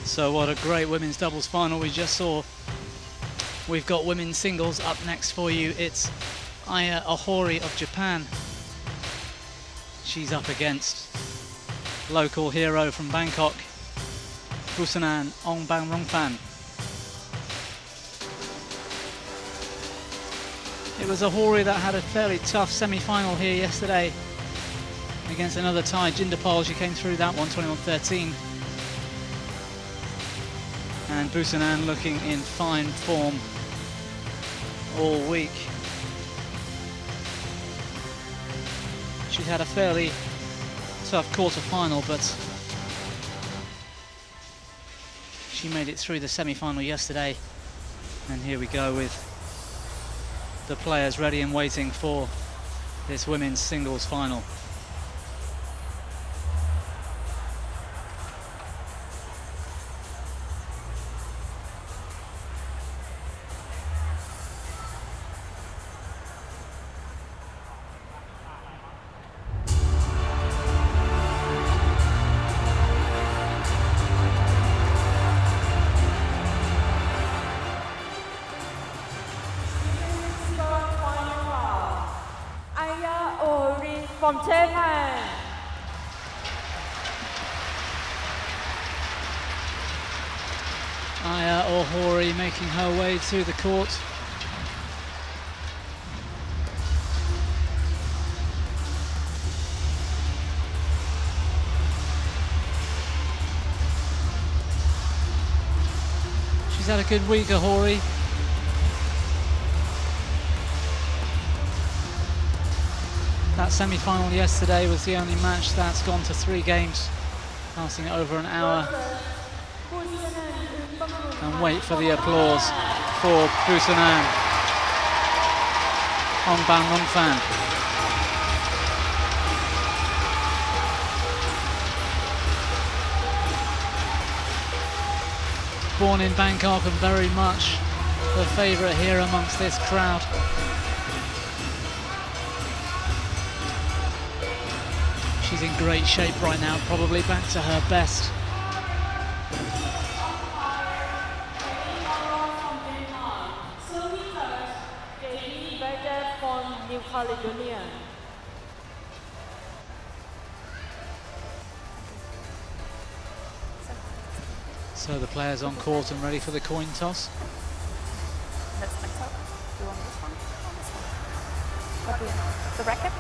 So what a great women's doubles final we just saw. We've got women's singles up next for you. It's Aya Ohori of Japan. She's up against local hero from Bangkok, Busanan Ongbamrungphan. It was Ohori that had a fairly tough semi-final here yesterday against another Thai, Jindapol. She came through that one, 21-13. And Busanan looking in fine form all week. She's had a fairly tough quarter-final, but she made it through the semi-final yesterday. And here we go with the players ready and waiting for this women's singles final. From Japan. Aya Ohori making her way to the court. She's had a good week, Ohori. That semi-final yesterday was the only match that's gone to 3 games, lasting over an hour. And wait for the applause for Busanan Ongbamrungphan. Born in Bangkok and very much the favourite here amongst this crowd. She's in great shape right now, probably back to her best. From New Caledonia. So the players on court and ready for the coin toss. That's my top. Do you want this one? This one. What do you want? The racket?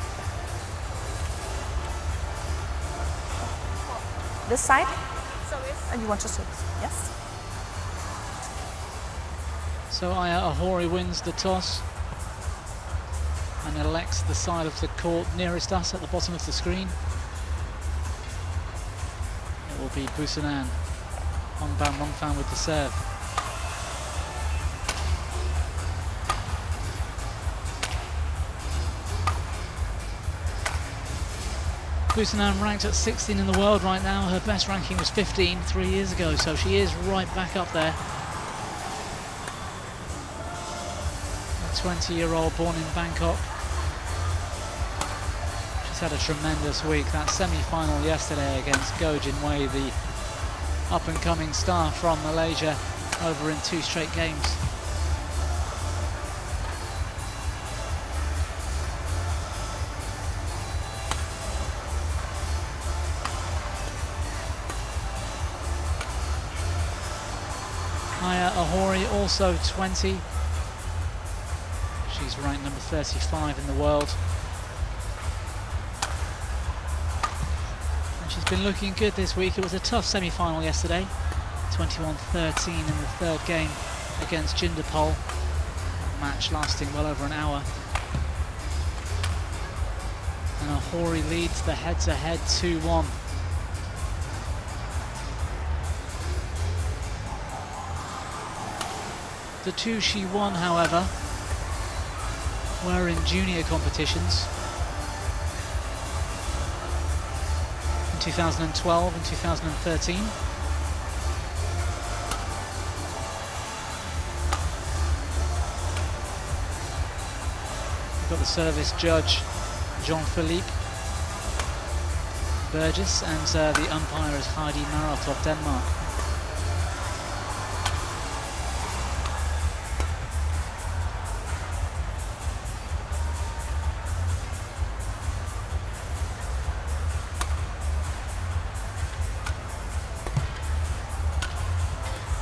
This side? And you want to switch? Yes. So Aya Ohori wins the toss and elects the side of the court nearest us at the bottom of the screen. It will be Busanan Ongbamrungphan with the serve. Busanan ranked at 16 in the world right now. Her best ranking was 15 3 years ago, so she is right back up there. A 20-year-old born in Bangkok. She's had a tremendous week. That semi-final yesterday against Go Jinwei, the up-and-coming star from Malaysia, over in 2 straight games. Aya Ohori, also 20. She's ranked number 35 in the world. And she's been looking good this week. It was a tough semi-final yesterday. 21-13 in the 3rd game against Jindapol. A match lasting well over an hour. And Ohori leads the head-to-head 2-1. The 2 she won, however, were in junior competitions in 2012 and 2013. We've got the service judge Jean-Philippe Burgess, and the umpire is Heidi Maroth of Denmark.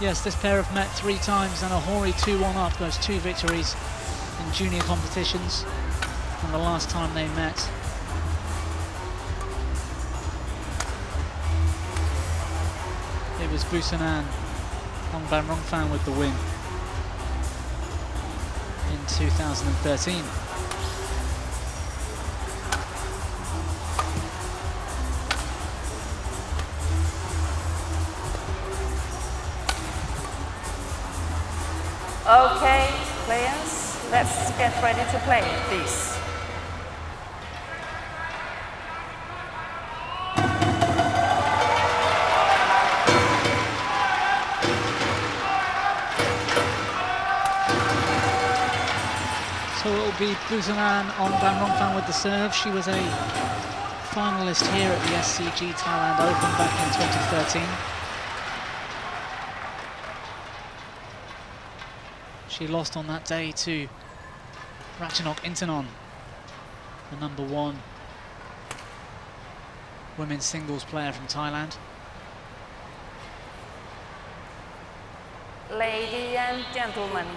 Yes, this pair have met 3 times, and Ohori 2-1 up, those 2 victories in junior competitions. And the last time they met, it was Busanan Ongbamrungphan with the win in 2013. Okay, players, let's get ready to play, please. So it will be Busanan Ongbamrungphan with the serve. She was a finalist here at the SCG Thailand Open back in 2013. She lost on that day to Ratchanok Intanon, the #1 women's singles player from Thailand. Ladies and gentlemen,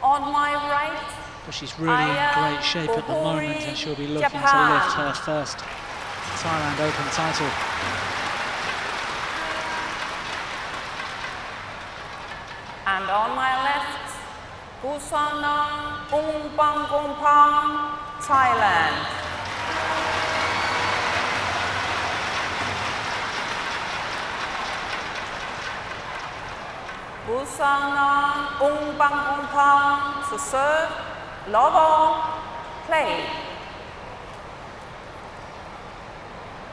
on my right, But she's really in great shape at the moment, and she'll be looking to Japan. lift her first Thailand Open title. and on my left, Busanan Ongbamrungphan, Thailand. Busanan Ongbamrungphan to serve, love on, play.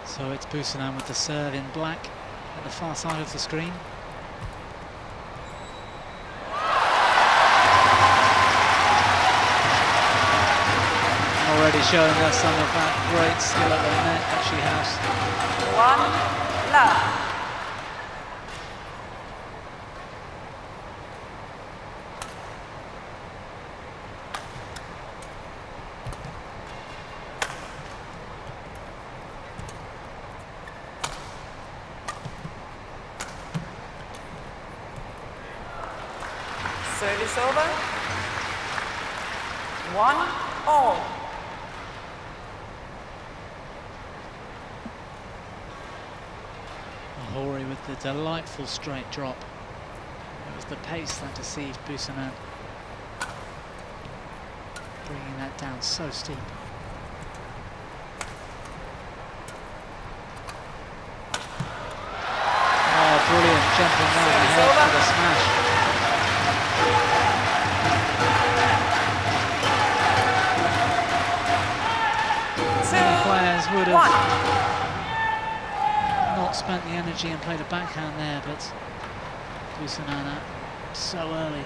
So it's Busanan with the serve in black at the far side of the screen. Already showing us some of that great skill at the net that she has. 1 love. Service over. 1-all. Ohori with the delightful straight drop. It was the pace that deceived Busanan, bringing that down so steep. Oh, brilliant, jumping right ahead for the smash. Many players would have not spent the energy and played a backhand there, but Busanan so early.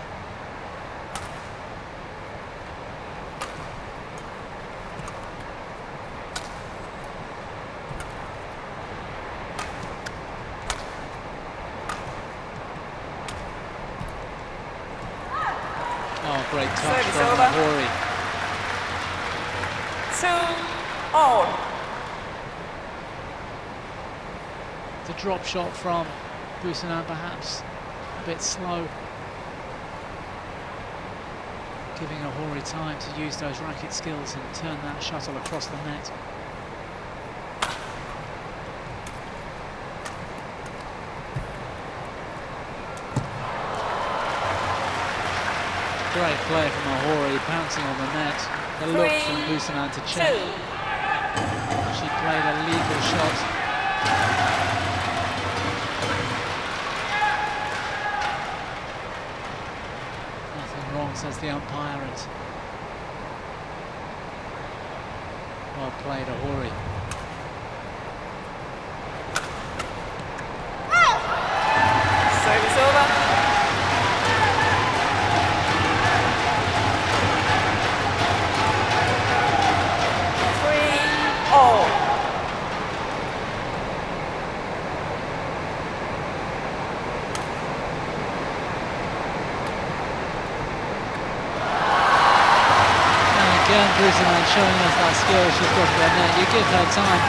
Oh, great touch Service from over. Ohori. 2-all. The drop shot from Busanan perhaps a bit slow, giving Ohori time to use those racket skills and turn that shuttle across the net. Great play from Ohori, pouncing on the net. The look from Busanan to check. 2. She played a legal shot. Nothing wrong, says the umpire. And well played, Ohori. Service over. 3-all. Again, Busanan showing us that skill she's got for the net. You give her time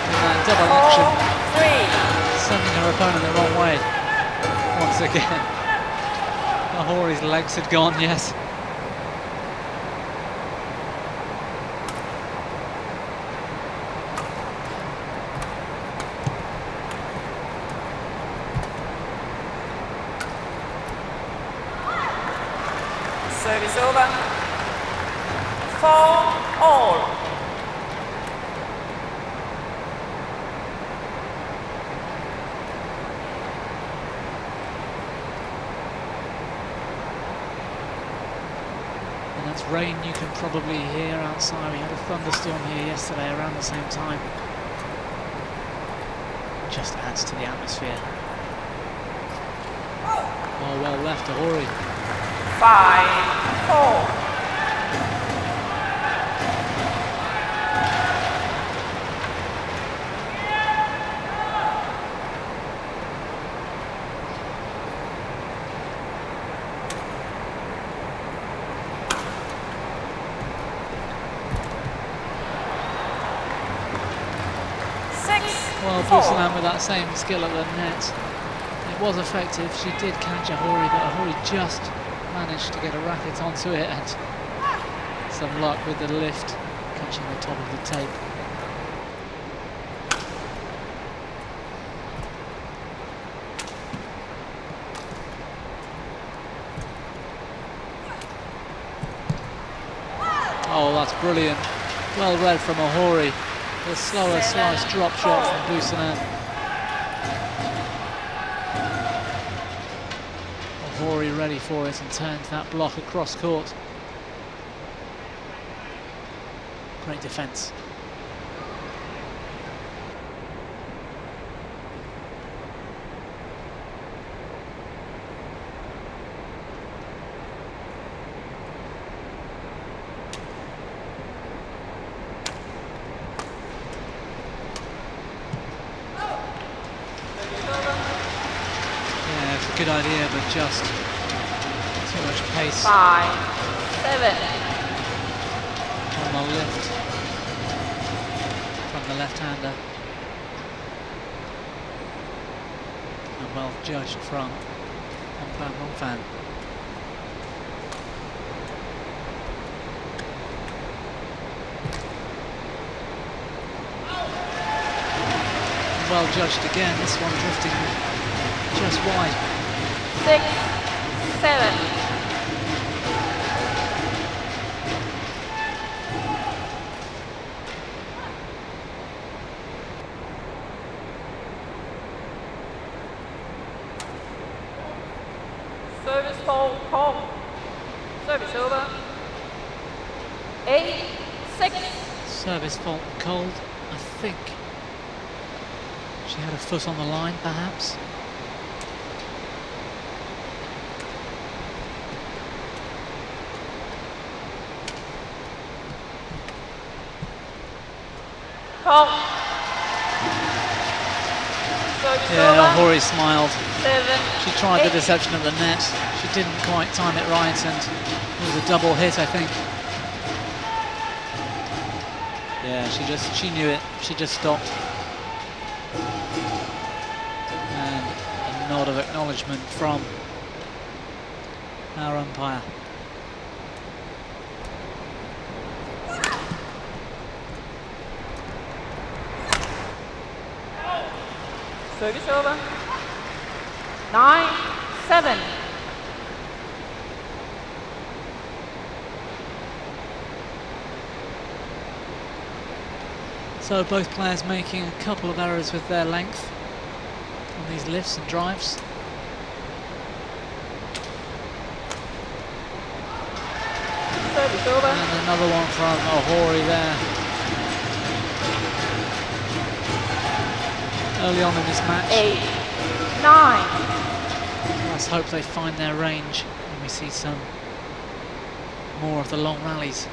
in that double action, 4-3. sending her opponent the wrong way. once again. Ohori's legs had gone, yes. Service over. 4-all. And that's rain you can probably hear outside. We had a thunderstorm here yesterday around the same time. Just adds to the atmosphere. Oh, well left, Ohori. 5-4. Well, Busanan with that same skill at the net. It was effective. She did catch Ohori, but Ohori just managed to get a racket onto it, and some luck with the lift, catching the top of the tape. Oh, that's brilliant. Well read from Ohori. The slower slice drop shot from Busanan. Ohori ready for it and turns that block across court. Great defence. Good idea, but just too much pace 5-7. on the lift from the left-hander. And well judged from Ongbamrungphan. Well judged again, this one drifting just wide. 6-7. Service fault, call. Service over. 8-6. Service fault cold, I think. She had a foot on the line, perhaps. Call. Yeah, Ohori smiled. 7. She tried the deception of the net. She didn't quite time it right, and it was a double hit, I think. Yeah, she knew it. She just stopped. And a nod of acknowledgement from our umpire. Service over. 9-7. So both players making a couple of errors with their length on these lifts and drives. Service over. And another one from Ohori there. Early on in this match. 8-9. Let's hope they find their range and we see some more of the long rallies.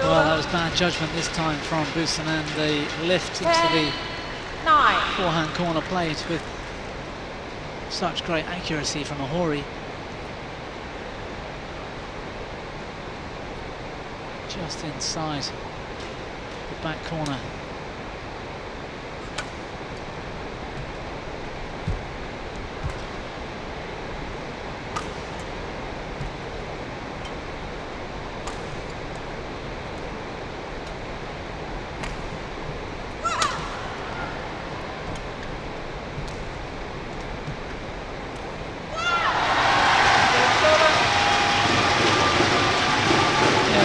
Well, that was bad judgment this time from Busanan. The lift into the 9. forehand corner played with such great accuracy from Ohori. Just inside the back corner.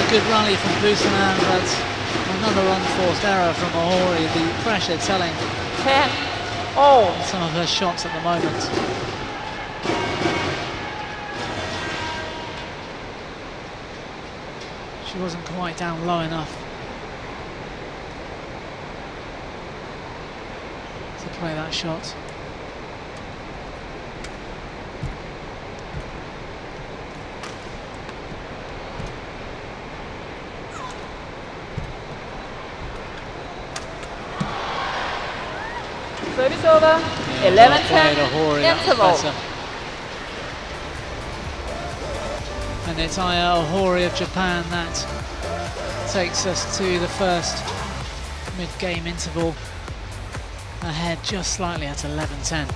Good rally from Busanan, but another unforced error from Ohori. The pressure telling 10. Oh. some of her shots at the moment. She wasn't quite down low enough to play that shot. Service over. 11-10. Interval. And it's Aya Ohori of Japan that takes us to the first mid-game interval, ahead just slightly at 11-10.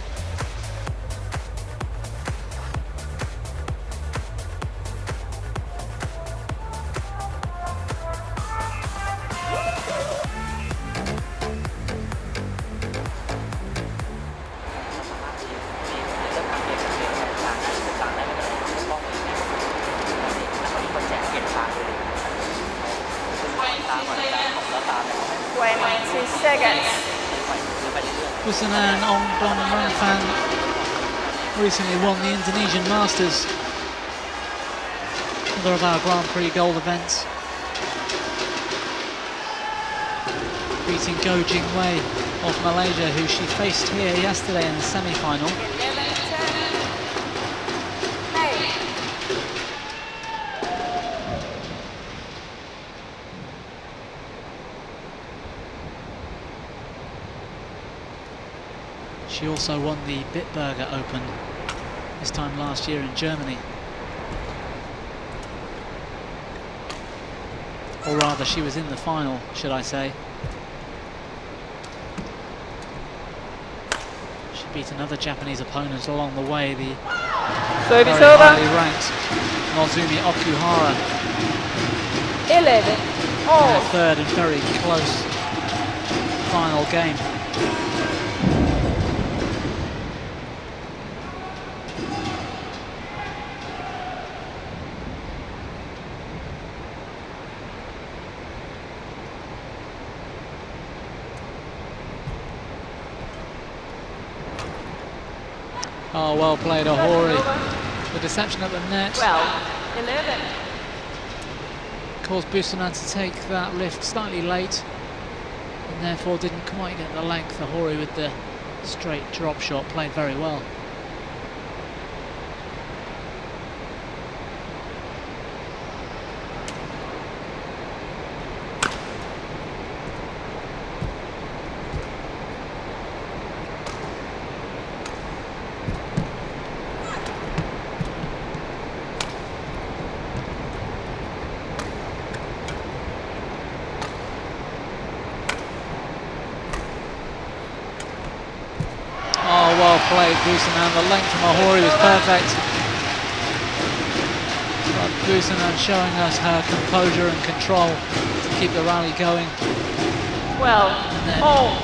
Busanan Ongbamrungphan recently won the Indonesian Masters, another of our Grand Prix gold events, beating Go Jingwei of Malaysia, who she faced here yesterday in the semi-final. She also won the Bitburger Open, this time last year in Germany. Or rather, she was in the final, should I say. She beat another Japanese opponent along the way, the very highly ranked Nozumi Okuhara. 11. In a third and very close final game. Oh, well played, Ohori. The deception at the net 12-11. caused Busanan to take that lift slightly late, and therefore didn't quite get the length. Ohori with the straight drop shot played very well. Well played, Busanan. The length from Ohori was perfect. But Busanan showing us her composure and control to keep the rally going. 12. And then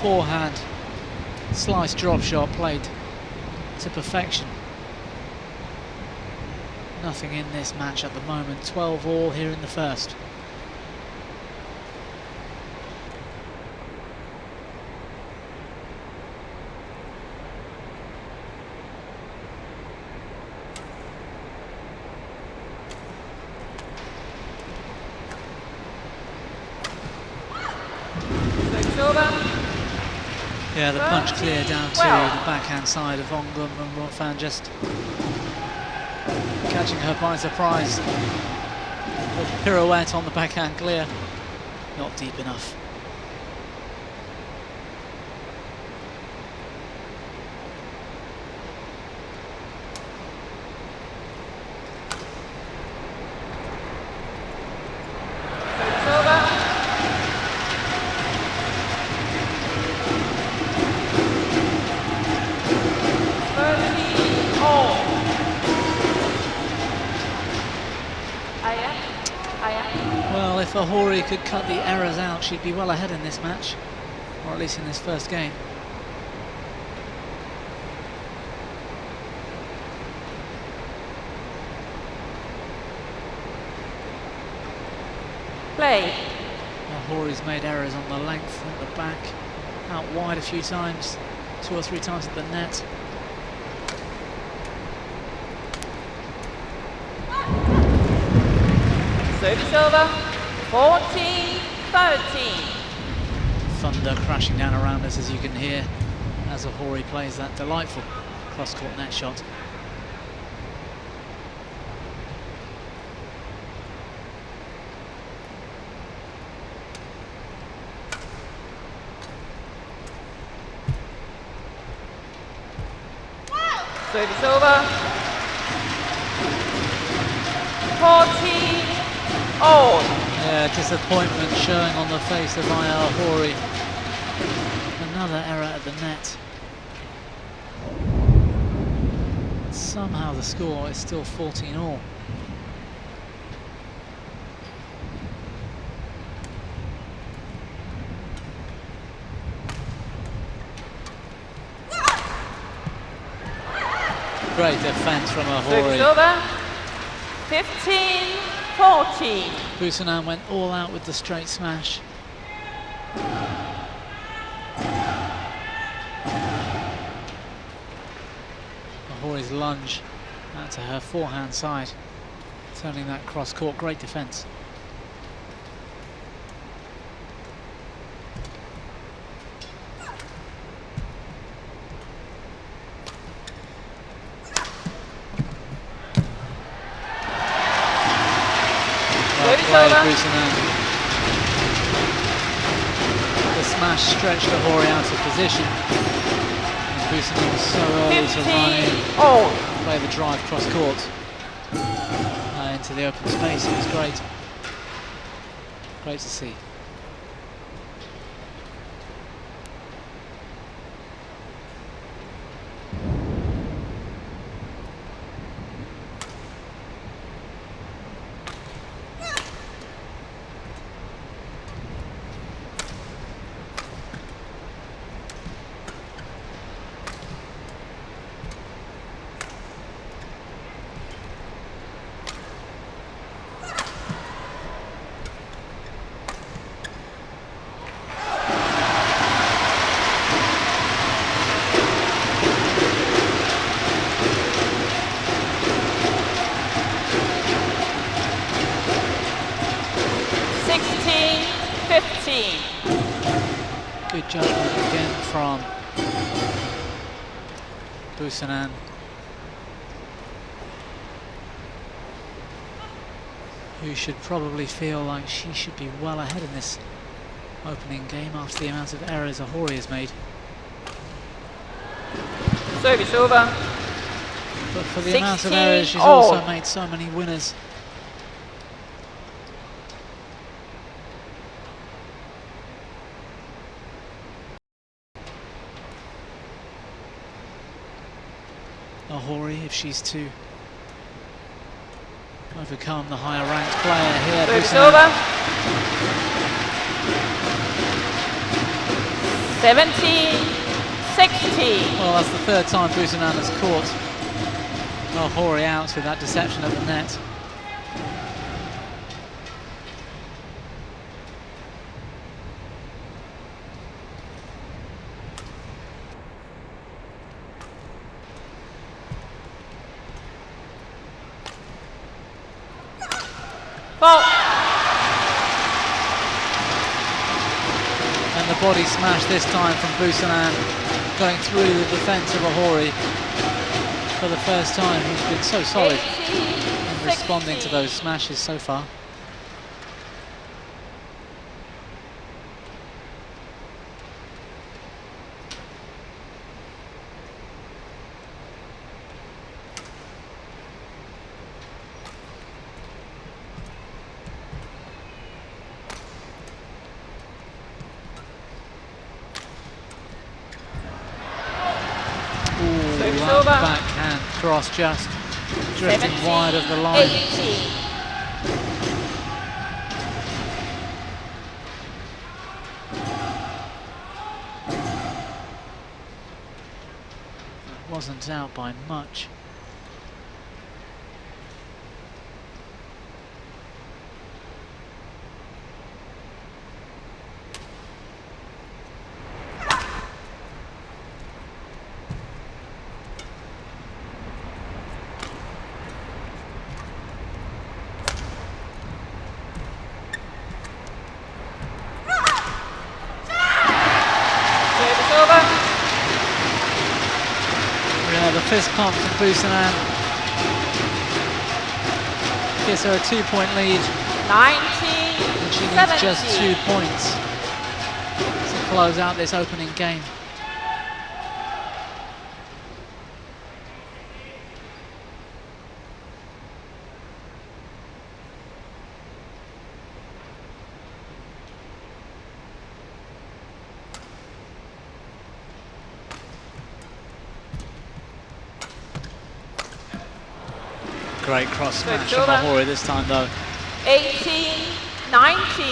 forehand slice drop shot played to perfection. Nothing in this match at the moment. 12 all here in the first. Yeah, the punch clear down to the backhand side of Ongbamrungphan, just catching her by surprise. The pirouette on the backhand clear, not deep enough. Well, if Ohori could cut the errors out, she'd be well ahead in this match, or at least in this first game. Play. Ohori's made errors on the length at the back, out wide a few times, 2 or 3 times at the net. Service over. 14-13. Thunder crashing down around us, as you can hear, as Ohori plays that delightful cross-court net shot. Service over. 14 all. Yeah, disappointment showing on the face of Ohori. Another error at the net. Somehow the score is still 14 all. Great defense from Ohori. Service over. 15-14. Busanan went all out with the straight smash. Ohori's lunge out to her forehand side, turning that cross court. Great defense. Busanan. The smash stretched Ohori out of position. And Busanan was so early to run in, play the drive cross court into the open space. It was great. Great to see. Good judgment again from Busanan. Who should probably feel like she should be well ahead in this opening game after the amount of errors Ohori has made. Service over. But for the amount of errors, she's also made so many winners. Ohori, if she's to overcome the higher ranked player here. Service over. 17-16. Well, that's the third time Busanan has caught Ohori out with that deception at the net. And the body smash this time from Busanan, going through the defence of Ohori for the first time. He's been so solid in responding to those smashes so far. cross, just drifting 17, wide of the line. 18. Wasn't out by much. The fist pump from Busanan gives her a 2-point lead. 19, And she needs 17. just 2 points to close out this opening game. Great cross smash from Ohori this time though. 18, 19.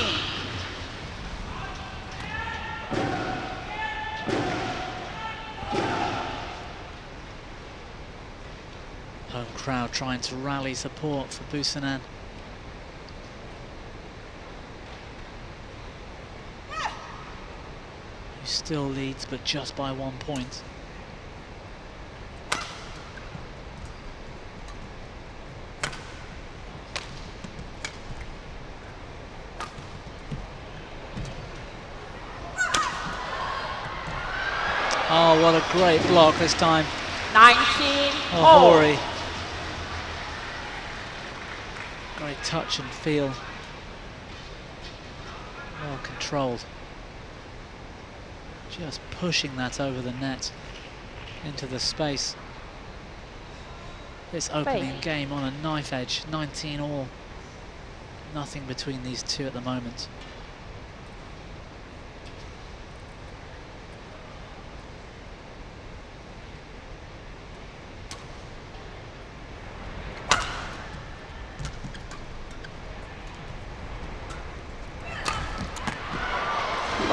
Home crowd trying to rally support for Busanan. Who still leads but just by 1 point. Oh, what a great block this time. 19, Ohori. Great touch and feel. Well controlled. Just pushing that over the net into the space. This opening game on a knife edge, 19 all. Nothing between these two at the moment.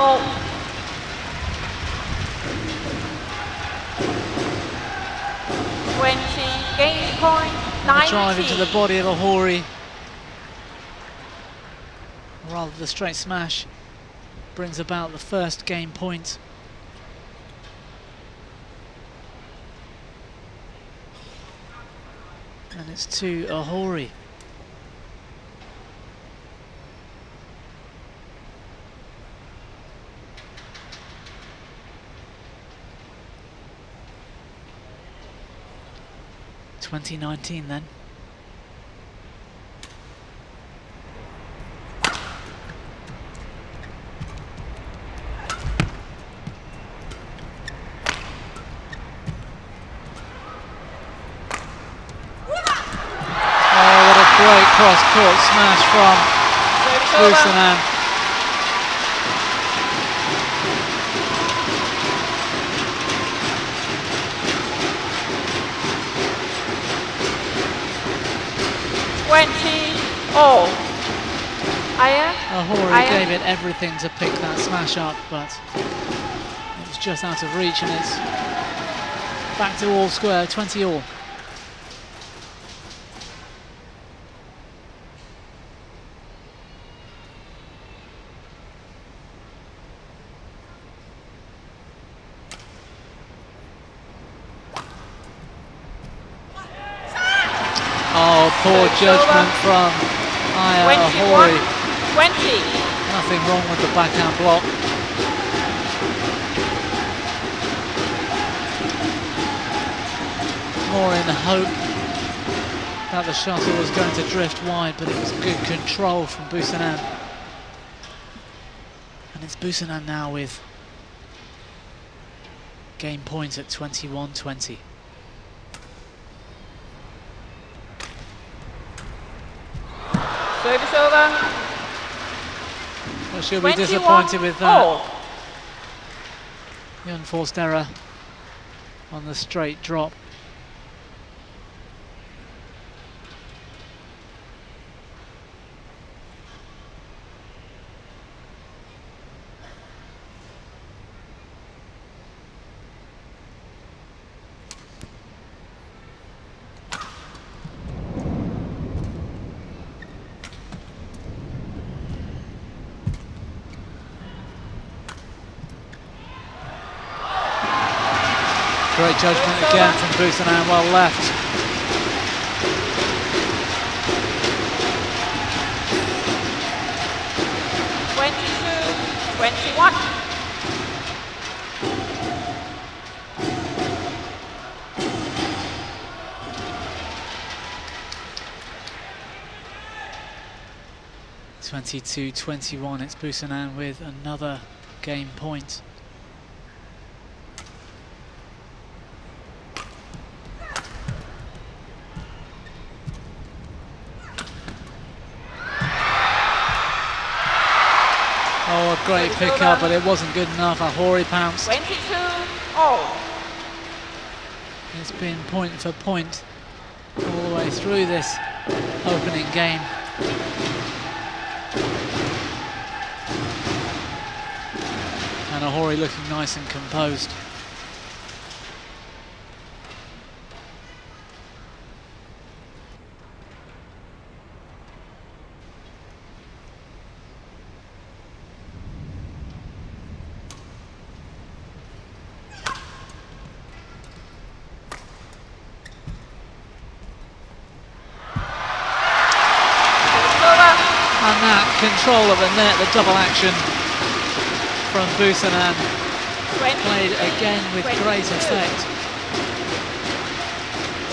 Oh. 20, game point, 19. Drive into the body of Ohori. Rather, the straight smash brings about the first game point. And it's to Ohori. '19 then. Great cross-court smash from Busanan. Ohori gave it everything to pick that smash up, but it was just out of reach, and it's back to all square, 20 all. Oh, poor judgment from Ohori. 20. Nothing wrong with the backhand block. More in the hope that the shuttle was going to drift wide, but it was good control from Busanan. And it's Busanan now with game point at 21-20. Service over. Well, she'll be disappointed with that. The unforced error on the straight drop. Great judgment again from Busanan, well left. Twenty-two, 22-21, it's Busanan with another game point. Oh, a great pickup, but it wasn't good enough. Ohori pounced. 22-all. It's been point for point all the way through this opening game. And Ohori looking nice and composed. And that control of the net, the double action from Busanan, played again with great effect,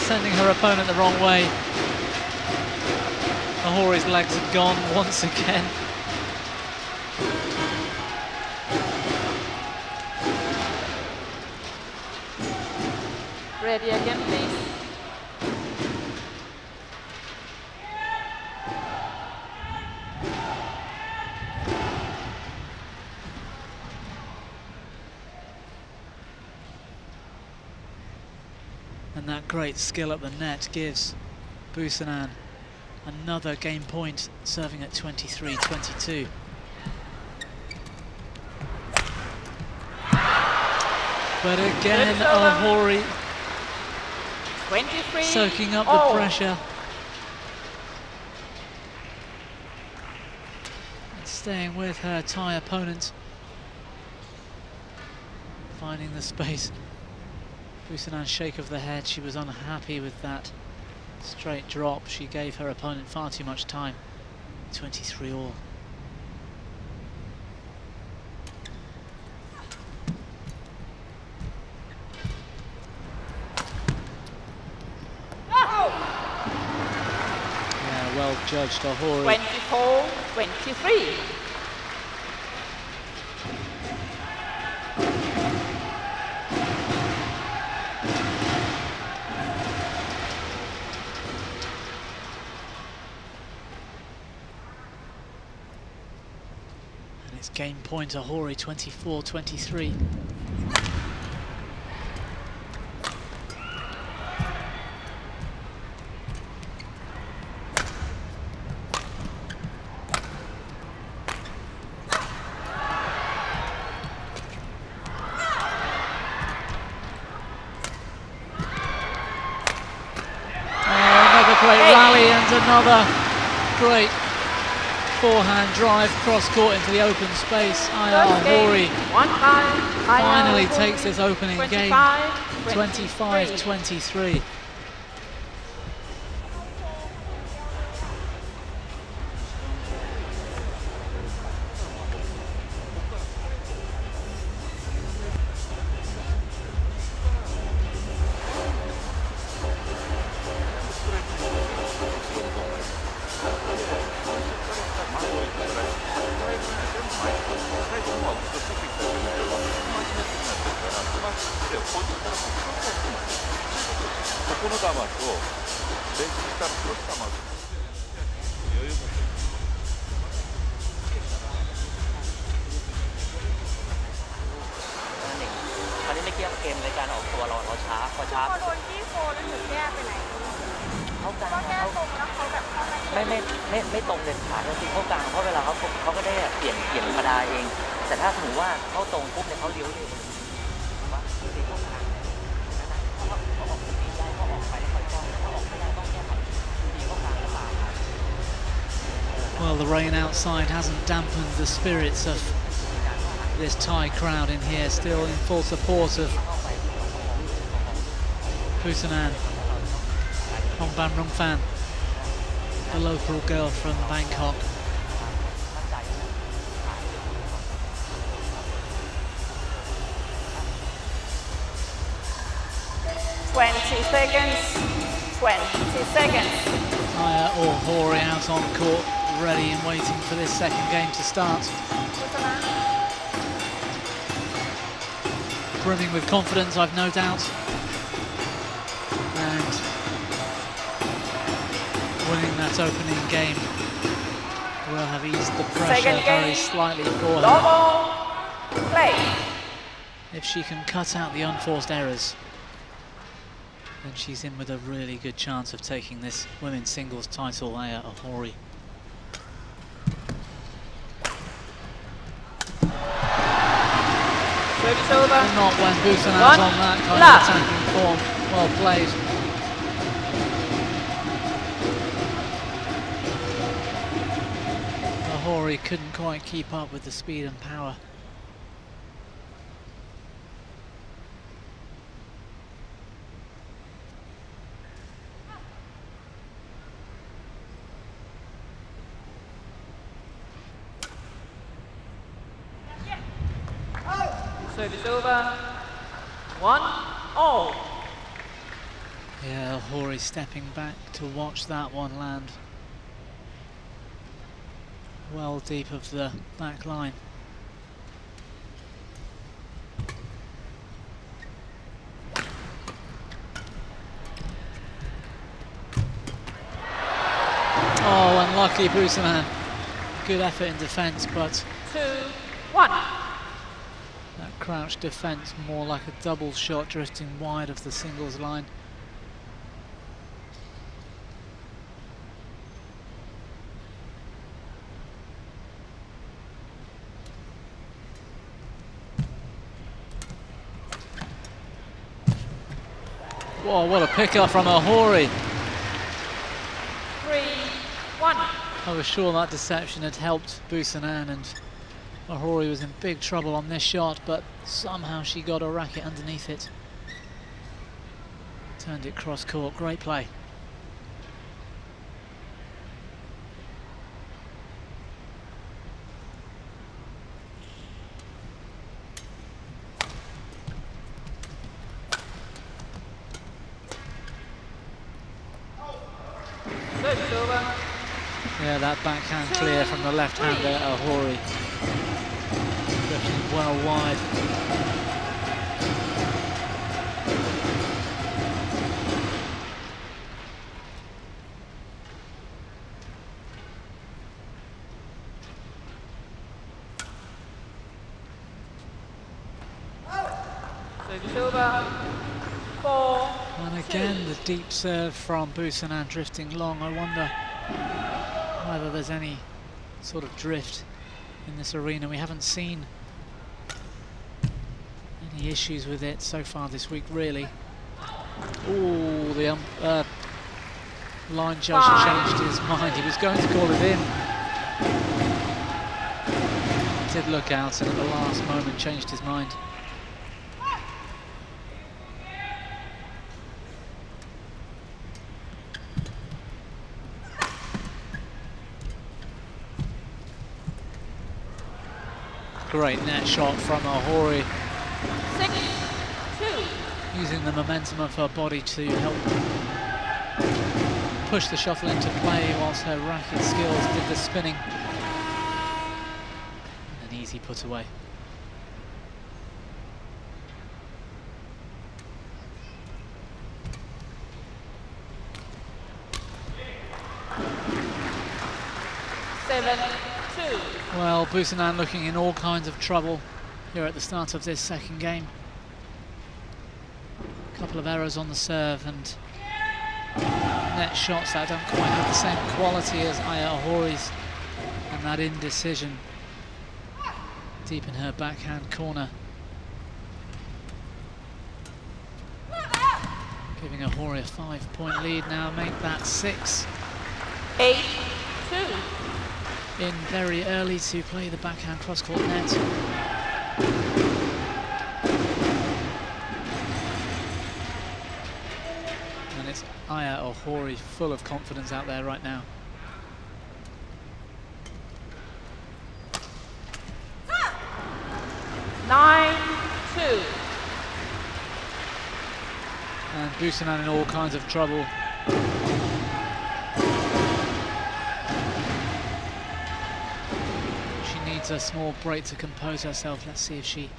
sending her opponent the wrong way. Ohori's legs are gone once again. Ready again, please. And that great skill at the net gives Busanan another game point, serving at 23-22. But again, Ohori 23, soaking up the pressure. And staying with her Thai opponent. Finding the space. Busanan's shake of the head, she was unhappy with that straight drop. She gave her opponent far too much time. 23-all. Yeah, well judged, Ohori. 24-23. Game point Ohori, 24-23. Another great rally and another great forehand drive cross court into the open space. Ohori finally takes this opening game 25-23. Well, the rain outside hasn't dampened the spirits of this Thai crowd in here, still in full support of Busanan Ongbamrungphan, the local girl from Bangkok. Ohori out on court, ready and waiting for this second game to start. Brimming with confidence, I've no doubt. And winning that opening game will have eased the pressure very slightly for her. Play. If she can cut out the unforced errors, then she's in with a really good chance of taking this women's singles title, Ohori. Service over. Not when Busanan's on that kind of attacking form. Well played. Ohori couldn't quite keep up with the speed and power. Service over. 1-all. Yeah, Ohori stepping back to watch that one land. Well deep of the back line. Oh, unlucky Busanan. Good effort in defence, but 2-1. that crouch defence more like a double shot drifting wide of the singles line. Whoa, what a pickup from Ohori. 3-1. I was sure that deception had helped Busanan, and Ohori was in big trouble on this shot, but somehow she got a racket underneath it. Turned it cross court, great play. Service over. Yeah, that backhand clear from the left-hander, Ohori. Drifting well wide. Service over. 4. And again, the deep serve from Busanan drifting long. I wonder whether there's any sort of drift in this arena. We haven't seen any issues with it so far this week, really. Oh, the line judge changed his mind. He was going to call it in. Did look out and at the last moment changed his mind. Great net shot from Ohori. 6-2. Using the momentum of her body to help push the shuttle into play whilst her racket skills did the spinning. An easy put away. Well, Busanan looking in all kinds of trouble here at the start of this second game. A couple of errors on the serve and net shots that don't quite have the same quality as Ohori's, and that indecision deep in her backhand corner, giving Ohori a 5-point lead now, make that 6. 8-2. In very early to play the backhand cross-court net. Aya Ohori full of confidence out there right now. Nine, 2. And Busanan in all kinds of trouble. She needs a small break to compose herself. Let's see if she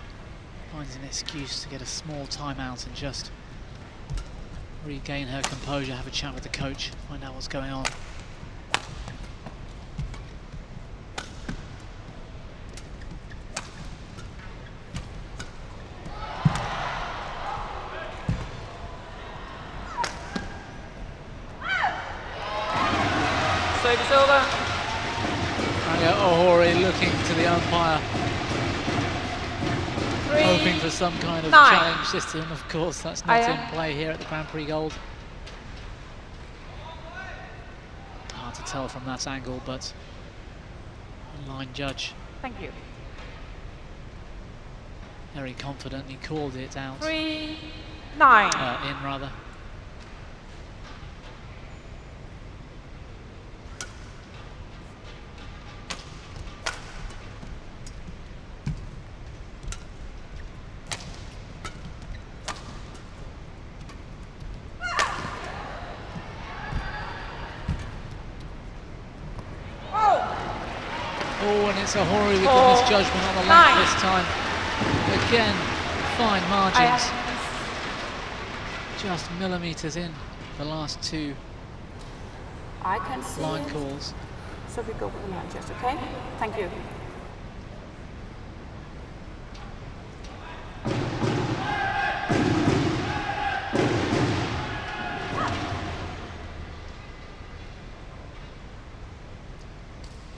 finds an excuse to get a small timeout and just regain her composure, have a chat with the coach, find out what's going on. Service over. Aya Ohori looking to the umpire, 3, hoping for some kind of 9. challenge system. Of course, that's not Aya. in play here at the Grand Prix Gold. Hard to tell from that angle, but the line judge Thank you. very confidently called it out. 3, 9. In rather. Oh, and it's Ohori with the 4, misjudgment on the 9. length this time. Again, fine margins. Just millimetres in the last two I can see line it. calls. So we go with the line just, okay? Thank you.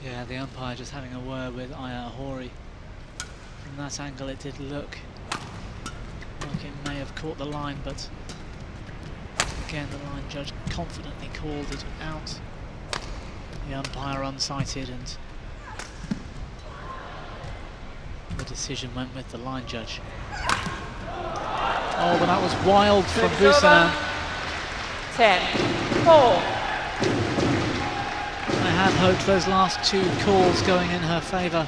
Yeah, the umpire just having a word with Aya Ohori. From that angle it did look like it may have caught the line, but again the line judge confidently called it out. The umpire unsighted and the decision went with the line judge. Oh, but that was wild from Service Busanan. over. 10, 4. I had hoped those last two calls going in her favour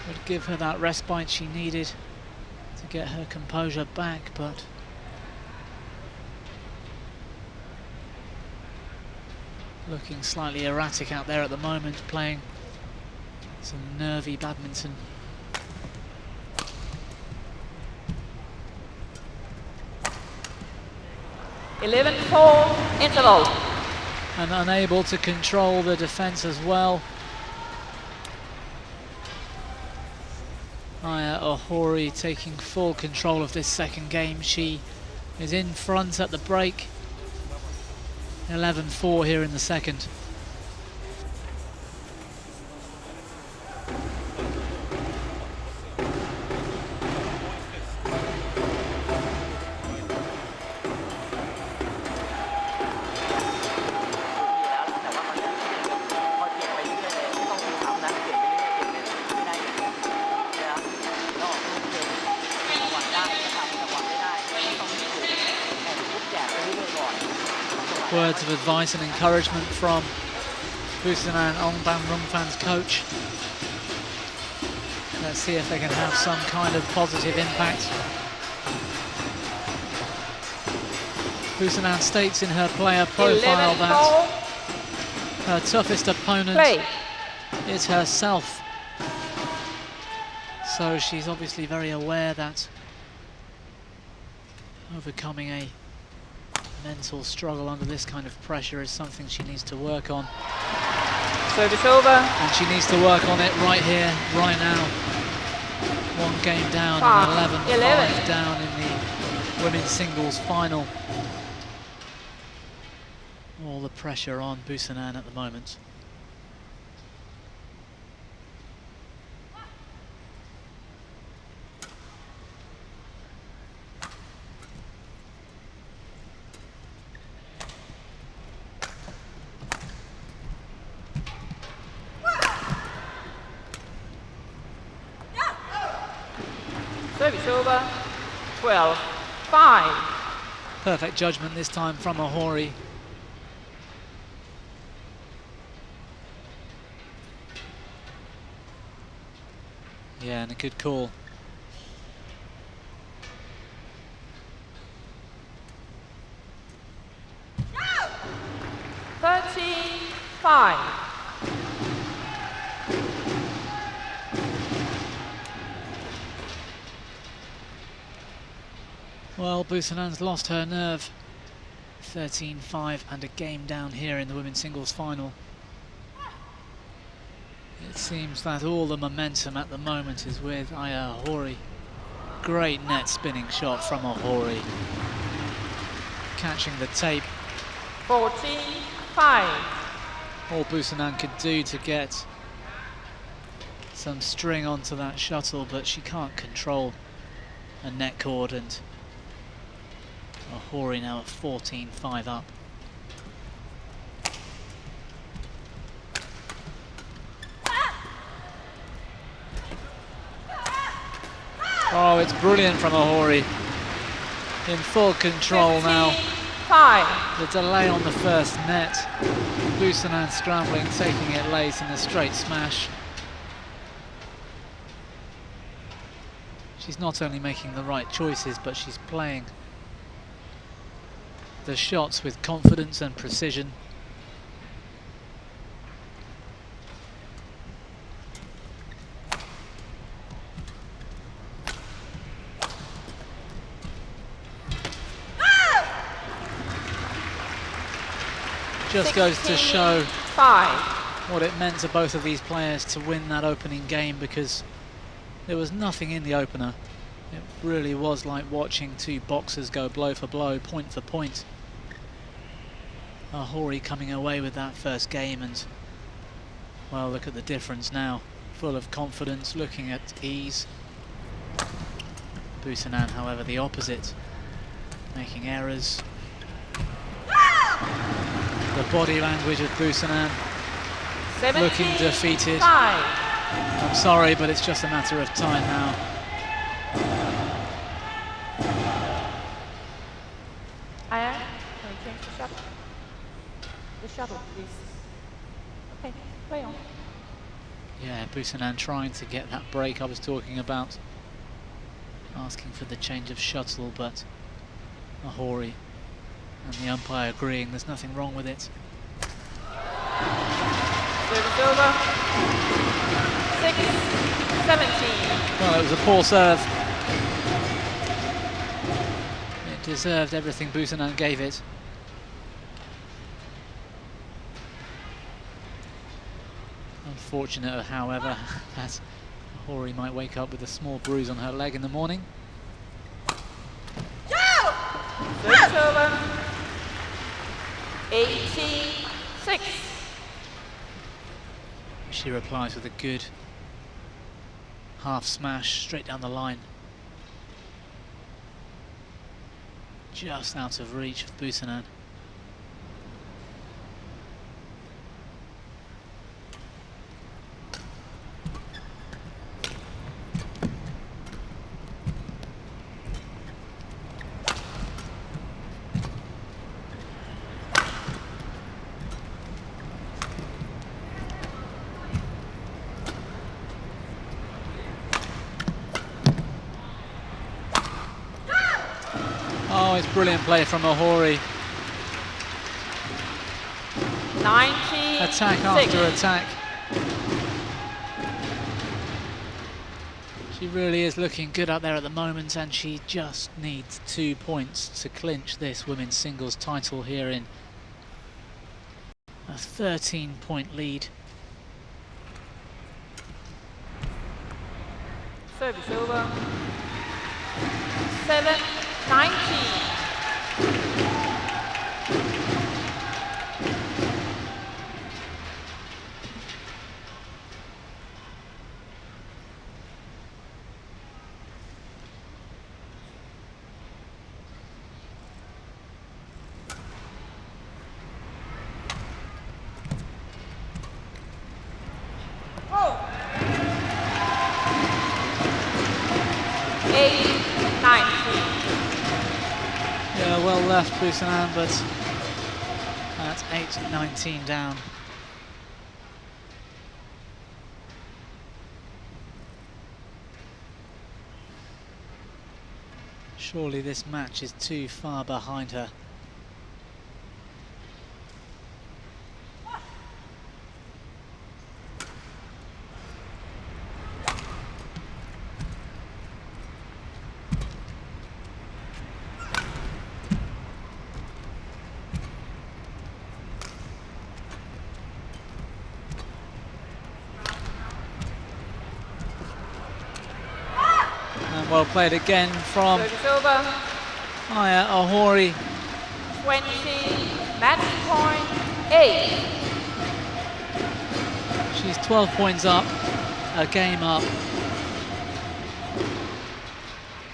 would give her that respite she needed to get her composure back, but looking slightly erratic out there at the moment, playing some nervy badminton. Eleven, 4. Interval. And unable to control the defence as well. Aya Ohori taking full control of this second game. She is in front at the break. 11-4 here in the second. Words of advice and encouragement from Busanan Ongbamrungphan's coach. Let's see if they can have some kind of positive impact. Busanan states in her player profile 11, that her toughest opponent Play. is herself. So she's obviously very aware that overcoming a mental struggle under this kind of pressure is something she needs to work on. Service over. And she needs to work on it right here, right now. One game down and 11-5 down in the women's singles final. All the pressure on Busanan at the moment. Service over. 12-5. Perfect judgment this time from Ohori. Yeah, and a good call. No! 13-5. Well, Busanan's lost her nerve. 13-5 and a game down here in the women's singles final. It seems that all the momentum at the moment is with Aya Ohori. Great net spinning shot from Ohori. Catching the tape. 14-5. All Busanan could do to get some string onto that shuttle, but she can't control a net cord, and Ohori now at 14-5 up. Oh, it's brilliant from Ohori. In full control now. 5. The delay on the first net. Busanan scrambling, taking it late in a straight smash. She's not only making the right choices, but she's playing the shots with confidence and precision. Just goes to show 5. what it meant to both of these players to win that opening game, because there was nothing in the opener. It really was like watching two boxers go blow for blow, point for point. Ohori coming away with that first game, and well, look at the difference now. Full of confidence, looking at ease. Busanan, however, the opposite, making errors. The body language of Busanan, looking defeated. 5. I'm sorry, but it's just a matter of time now. Aya, can you change the shuttle? The shuttle, please. Okay, play on. Yeah, Busanan trying to get that break I was talking about. Asking for the change of shuttle, but Ohori and the umpire agreeing there's nothing wrong with it. Service over. 6-17. Well, it was a poor serve. It deserved everything Busanan gave it. Unfortunate, however, that Ohori might wake up with a small bruise on her leg in the morning. Service over. 18-6. She replies with a good half smash straight down the line. Just out of reach of Busanan. Oh, it's brilliant play from Ohori. 19. Attack after attack. She really is looking good out there at the moment, and she just needs 2 points to clinch this women's singles title here in a 13-point lead. Service over. 7-19. left, Busanan, but at 8-19 down. Surely this match is too far behind her. Well played again from Aya Ohori. 20, match point 8. She's 12 points up, a game up,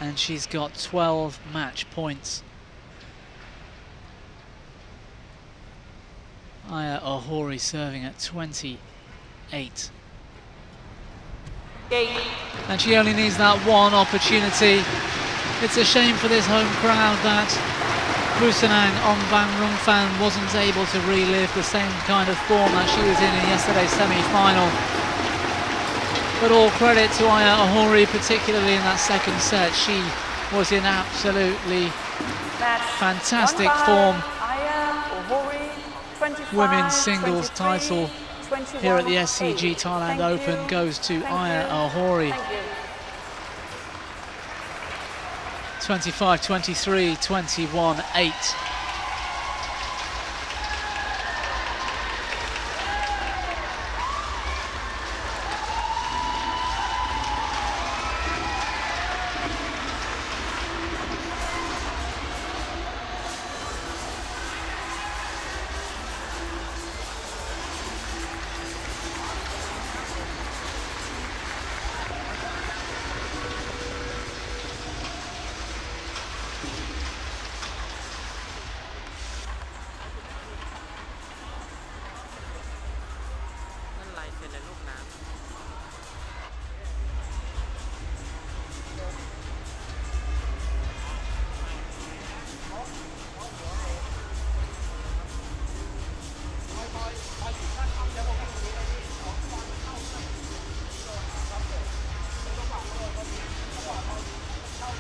and she's got 12 match points. Aya Ohori serving at 28. And she only needs that one opportunity. It's a shame for this home crowd that Busanan Ongbamrungphan wasn't able to relive the same kind of form that she was in yesterday's semi-final. But all credit to Aya Ohori, particularly in that second set. She was in absolutely fantastic form. Women's singles title here at the SCG Thailand Open goes to Aya Ohori. 25-23, 21-8.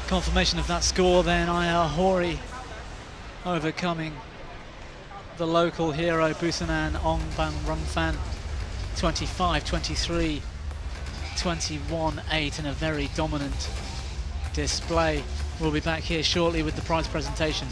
Confirmation of that score then, Aya Ohori overcoming the local hero Busanan Ongbamrungphan. 25-23, 21-8 in a very dominant display. We'll be back here shortly with the prize presentation.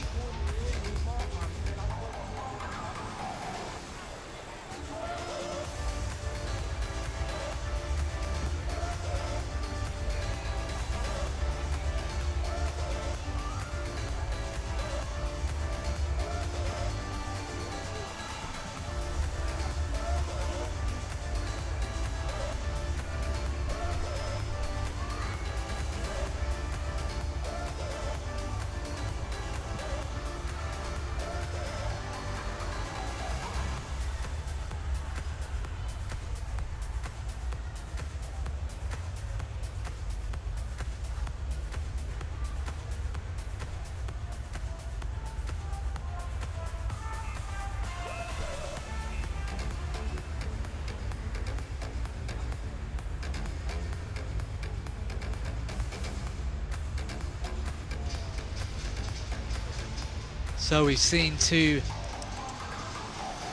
So we've seen two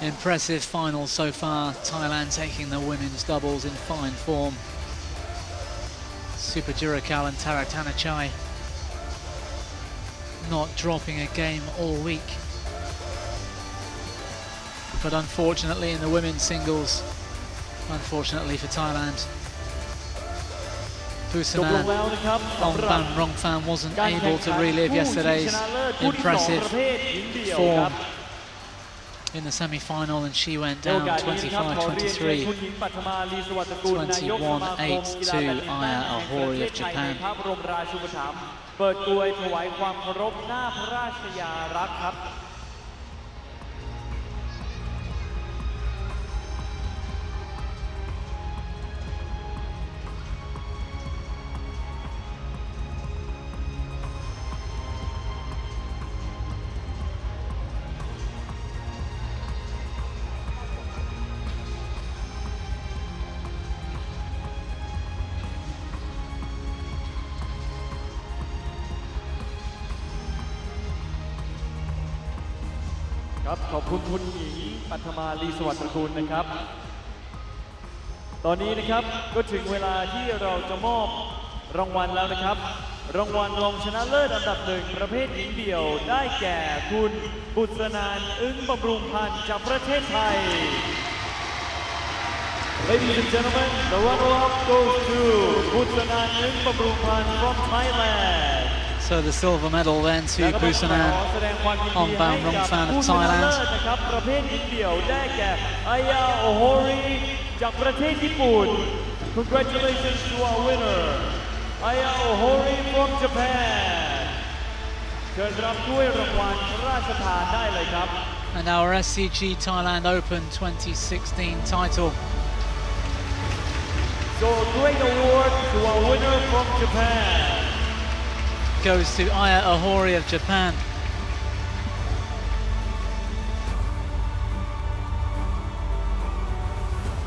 impressive finals so far. Thailand taking the women's doubles in fine form. Super Jurakal and Tarak Tanachai not dropping a game all week. But unfortunately in the women's singles, unfortunately for Thailand, Busanan Ongbamrungphan wasn't able to relive yesterday's impressive form in the semi-final, and she went down 25-23, 21-8 to Aya Ohori of Japan. ครับขอบคุณคุณหญิงปัทมาลีสวัสดิ์ตระกูลนะครับตอนนี้นะครับก็ถึงเวลาที่เราจะมอบรางวัลแล้วนะครับรางวัลรองชนะเลิศอันดับหนึ่งประเภทหญิงเดี่ยวได้แก่คุณบุษนานท์ อึ้งบำรุงพันธ์จากประเทศไทย Ladies and gentlemen, the runner-up goes to Busanan Ongbamrungphan from Thailand. So the silver medal then to Busanan Ongbamrungphan of Thailand. นะครับประเภทหญิงเดี่ยวได้แก่อายาโอโฮริจากประเทศญี่ปุ่น Congratulations to our winner, Aya Ohori from Japan. เชิญรับด้วยรางวัลพระราชทานได้เลยครับ And our SCG Thailand Open 2016 title. So a great award to our winner from Japan. Goes to Aya Ohori of Japan.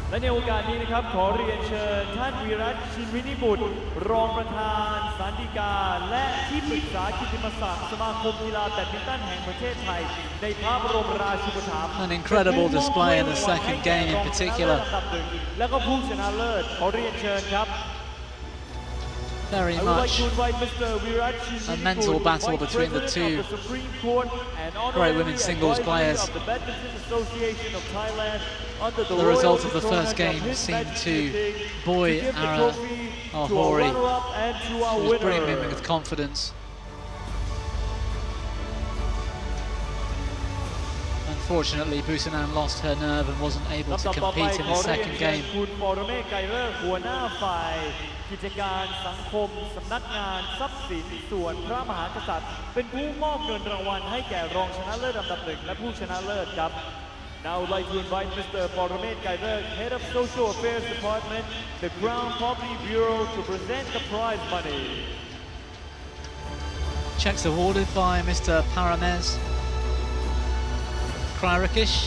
และในโอกาสนี้นะครับขอเรียนเชิญท่านวิรัต ชินวินิบุตรรองประธานศาลฎีกาและที่ปรึกษากิตติมศักดิ์สมาคมกีฬาแบดมินตันแห่งประเทศไทยในพระบรมราชูปถัมภ์ An incredible display in the second game in particular. และก็ผู้ชนะเลิศขอเรียนเชิญครับ Very much a mental battle between the two great women's singles players. The result of the first game seemed to buoy Aya Ohori. She was brimming with confidence. Unfortunately, Busanan lost her nerve and wasn't able to compete in the second game. กิจการสังคมสำนักงานทรัพย์สินส่วนพระมหากษัตริย์เป็นผู้มอบเงินรางวัลให้แก่รองชนะเลิศอันดับหนึ่งและผู้ชนะเลิศครับ Now I'd like to invite Mr. Paramet Kairak, Head of Social Affairs Department, the Crown Property Bureau, to present the prize money. Checks awarded by Mr. Paramet Kairak,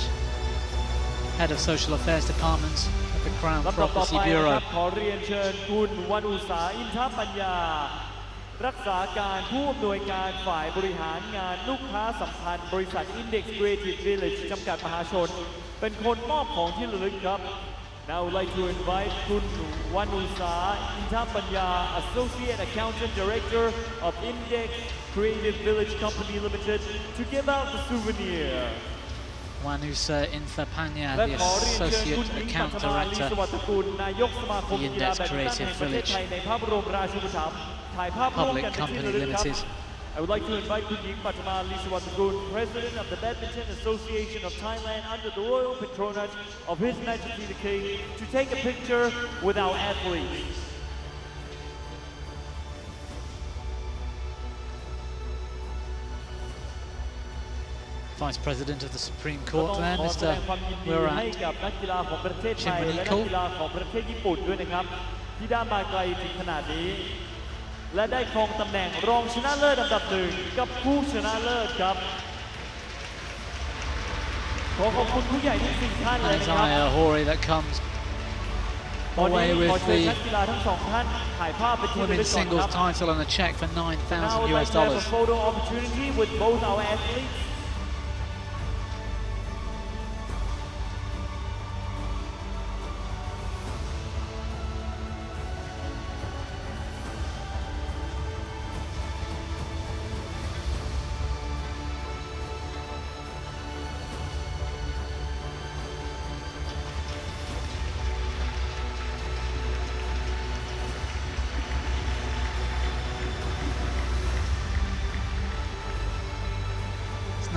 Head of Social Affairs Department at the Crown Property Bureau. ขอเรียนเชิญคุณวันอุษาอินทปัญญารักษาการผู้อำนวยการฝ่ายบริหารงานลูกค้าสัมพันธ์บริษัท Index Creative Village จำกัดมหาชนเป็นคนมอบของที่ระลึกครับ Now I'd like to invite คุณวันอุษาอินทปัญญา Associate Accountant Director of Index Creative Village Company Limited to give out the souvenir. Wanusa Inthapanya, the Associate Account Director of the Index Creative Village Public Company Limited. I would like to invite Kun Ying Patama Lisawattakul, President of the Badminton Association of Thailand under the royal patronage of His Majesty the King, to take a picture with our athletes. Vice President of the Supreme Court there, Mr. Wirat Chinmanikul. ที่ได้มาไกลถึงขนาดนี้และได้ครองตำแหน่งรองชนะเลิศอันดับหนึ่งกับผู้ชนะเลิศครับขอขอบคุณผู้ใหญ่ทั้ง4ท่านเลยนะครับ Aya Ohori that comes away with the women's singles title and a check for $9,000 US. A photo opportunity with both our athletes.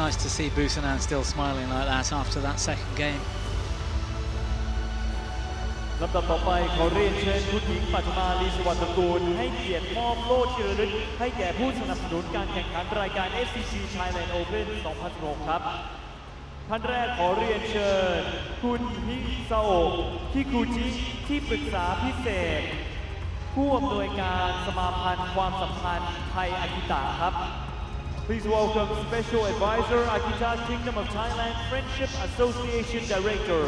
Nice to see Busanan still smiling like that after that second game. ลำดับต่อไปขอเรียนเชิญคุณหญิงปัทมาลีสวัสดิ์ตระกูลให้เกียรติมอบโล่ที่ระลึกให้แก่ผู้สนับสนุนการแข่งขันรายการ SCG Thailand Open 2016 ครับท่านแรกขอเรียนเชิญคุณฮิซาโอะคิคุจิที่ปรึกษาพิเศษผู้อำนวยการสมาพันธ์ความสัมพันธ์ไทยอากิตะครับPlease welcome Special Advisor, Akita Kingdom of Thailand Friendship Association Director.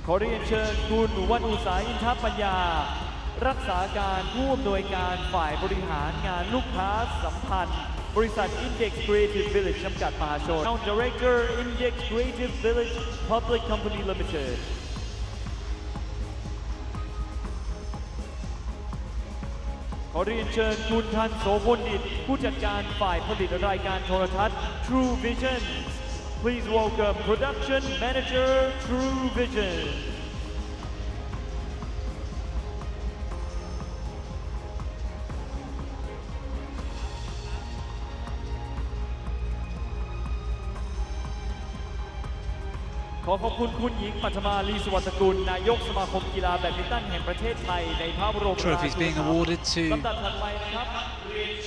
ขอเรียนเชิญคุณวันอุษาอินทปัญญา รักษาการผู้อำนวยการฝ่ายบริหารงานลูกค้าสัมพันธ์บริษัท Index Creative Village จำกัดมหาชน Director Index Creative Village Public Company Limited ขอเรียนเชิญคุณทันโสพลดิษฐ์ผู้จัดการฝ่ายผลิตรายการโทรทัศน์ True Vision Please welcome Production Manager True Visionขอขอบคุณคุณหญิงปัทมาลีสวัสดิ์กุลนายกสมาคมกีฬาแบดมินตันแห่งประเทศไทยในพระบรมราชูปถัมภ์ Trophies being awarded to ลำดับถัดไปนะครับ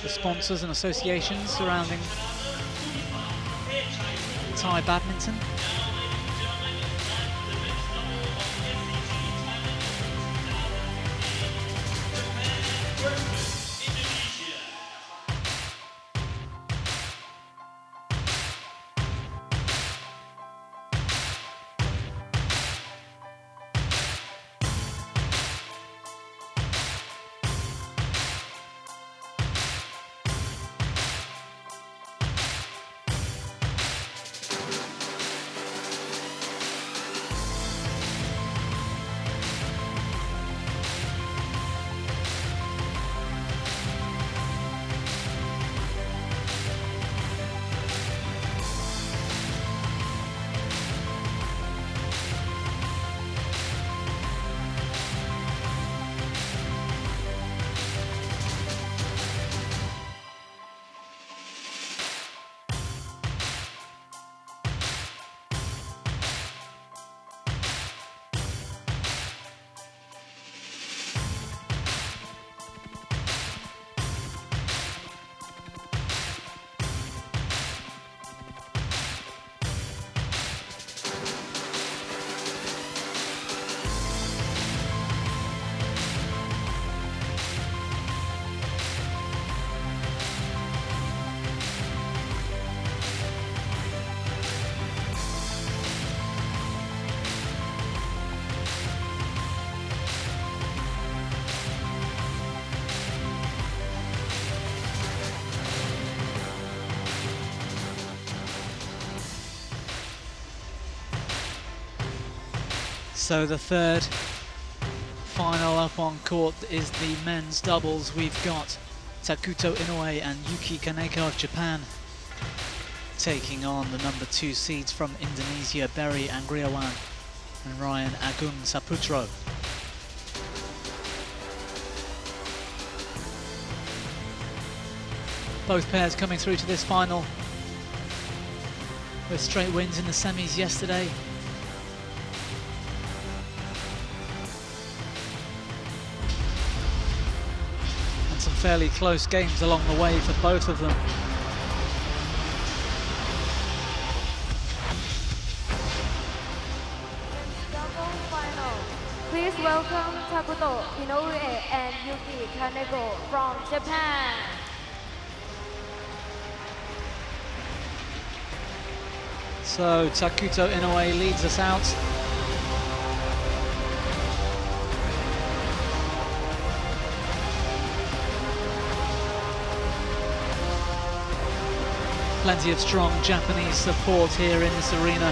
the sponsors and associations surrounding Thai badminton. So the third final up on court is the men's doubles. We've got Takuto Inoue and Yuki Kaneko of Japan taking on the number 2 seeds from Indonesia, Berry Angriawan and Ryan Agung Saputro. Both pairs coming through to this final with straight wins in the semis yesterday. Some fairly close games along the way for both of them. Double final. Please welcome Takuto Inoue and Yuki Kaneko from Japan. So Takuto Inoue leads us out. Plenty of strong Japanese support here in this arena.